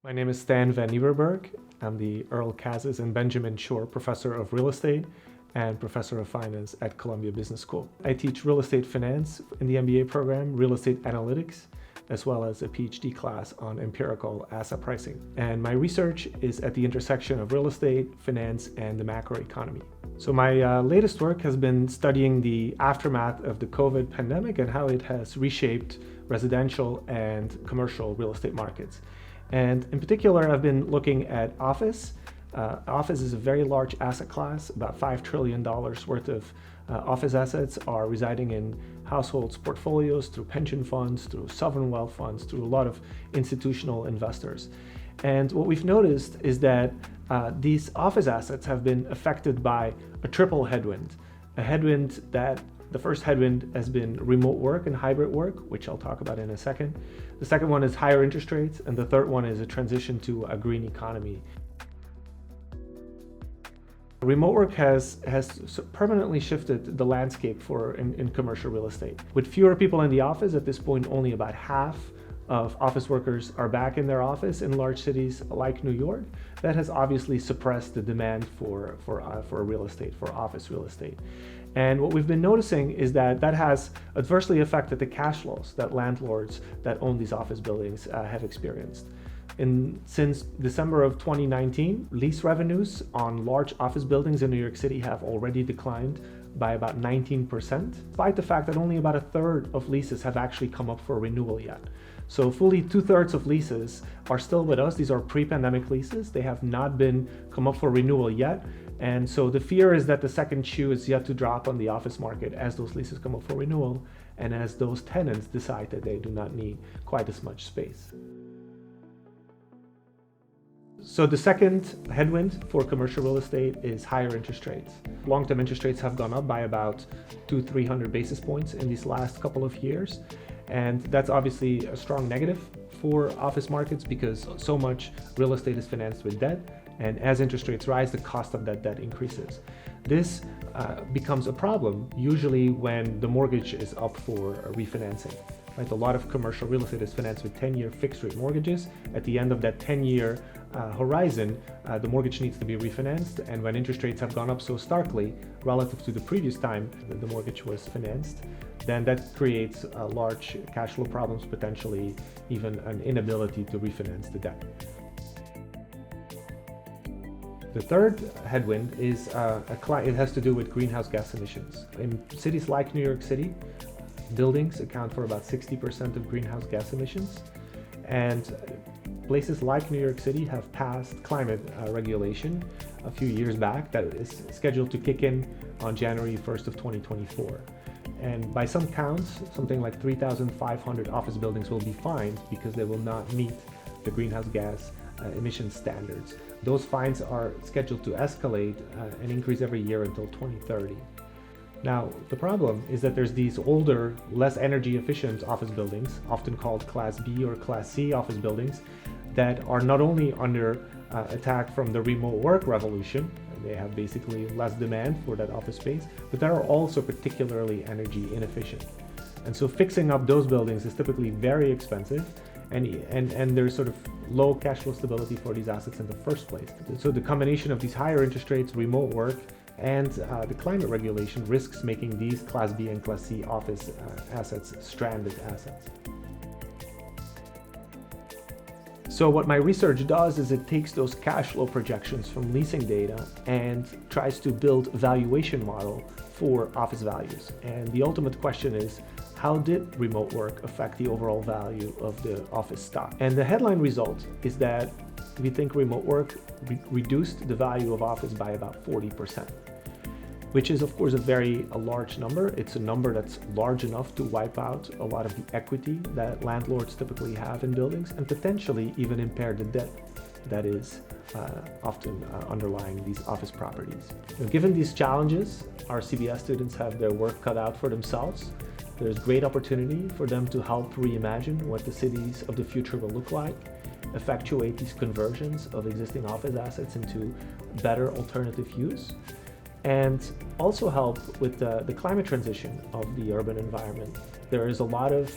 My name is Stijn van Nieuwerburgh. I'm the Earle Kazis and Benjamin Schore Professor of Real Estate and Professor of Finance at Columbia Business School. I teach real estate finance in the MBA program, real estate analytics, as well as a PhD class on empirical asset pricing. And my research is at the intersection of real estate, finance, and the macroeconomy. So my latest work has been studying the aftermath of the COVID pandemic and how it has reshaped residential and commercial real estate markets. And in particular, I've been looking at office. Office is a very large asset class. About $5 trillion worth of office assets are residing in households' portfolios through pension funds, through sovereign wealth funds, through a lot of institutional investors. And what we've noticed is that these office assets have been affected by a triple headwind. A headwind that the first headwind has been remote work and hybrid work, which I'll talk about in a second. The second one is higher interest rates, and the third one is a transition to a green economy. Remote work has permanently shifted the landscape in commercial real estate. With fewer people in the office, at this point only about half of office workers are back in their office in large cities like New York. That has obviously suppressed the demand for real estate, for office real estate. And what we've been noticing is that has adversely affected the cash flows that landlords that own these office buildings have experienced. Since December of 2019, lease revenues on large office buildings in New York City have already declined by about 19%, despite the fact that only about a third of leases have actually come up for renewal yet. So fully 2/3 of leases are still with us. These are pre-pandemic leases. They have not come up for renewal yet. And so the fear is that the second shoe is yet to drop on the office market as those leases come up for renewal and as those tenants decide that they do not need quite as much space. So the second headwind for commercial real estate is higher interest rates. Long-term interest rates have gone up by about 200-300 basis points in these last couple of years. And that's obviously a strong negative for office markets because so much real estate is financed with debt. And as interest rates rise, the cost of that debt increases. This becomes a problem usually when the mortgage is up for refinancing. Right? A lot of commercial real estate is financed with 10-year fixed rate mortgages. At the end of that 10-year horizon, the mortgage needs to be refinanced. And when interest rates have gone up so starkly relative to the previous time that the mortgage was financed, then that creates large cash flow problems, potentially even an inability to refinance the debt. The third headwind is it has to do with greenhouse gas emissions. In cities like New York City, buildings account for about 60% of greenhouse gas emissions. And places like New York City have passed climate regulation a few years back that is scheduled to kick in on January 1st of 2024. And by some counts, something like 3,500 office buildings will be fined because they will not meet the greenhouse gas emission standards. Those fines are scheduled to escalate and increase every year until 2030. Now, the problem is that there's these older, less energy efficient office buildings, often called Class B or Class C office buildings, that are not only under attack from the remote work revolution, they have basically less demand for that office space, but that are also particularly energy inefficient. And so fixing up those buildings is typically very expensive, and there's sort of low cash flow stability for these assets in the first place. So the combination of these higher interest rates, remote work, and the climate regulation risks making these Class B and Class C office assets stranded assets. So what my research does is it takes those cash flow projections from leasing data and tries to build a valuation model for office values. And the ultimate question is, how did remote work affect the overall value of the office stock? And the headline result is that we think remote work reduced the value of office by about 40%, which is of course a large number. It's a number that's large enough to wipe out a lot of the equity that landlords typically have in buildings and potentially even impair the debt that is often underlying these office properties. And given these challenges, our CBS students have their work cut out for themselves. There's great opportunity for them to help reimagine what the cities of the future will look like, effectuate these conversions of existing office assets into better alternative use, and also help with the climate transition of the urban environment. There is a lot of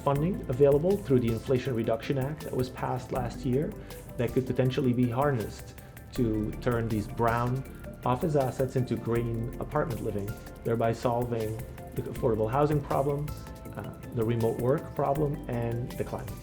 funding available through the Inflation Reduction Act that was passed last year that could potentially be harnessed to turn these brown office assets into green apartment living, thereby solving the affordable housing problem, the remote work problem, and the climate.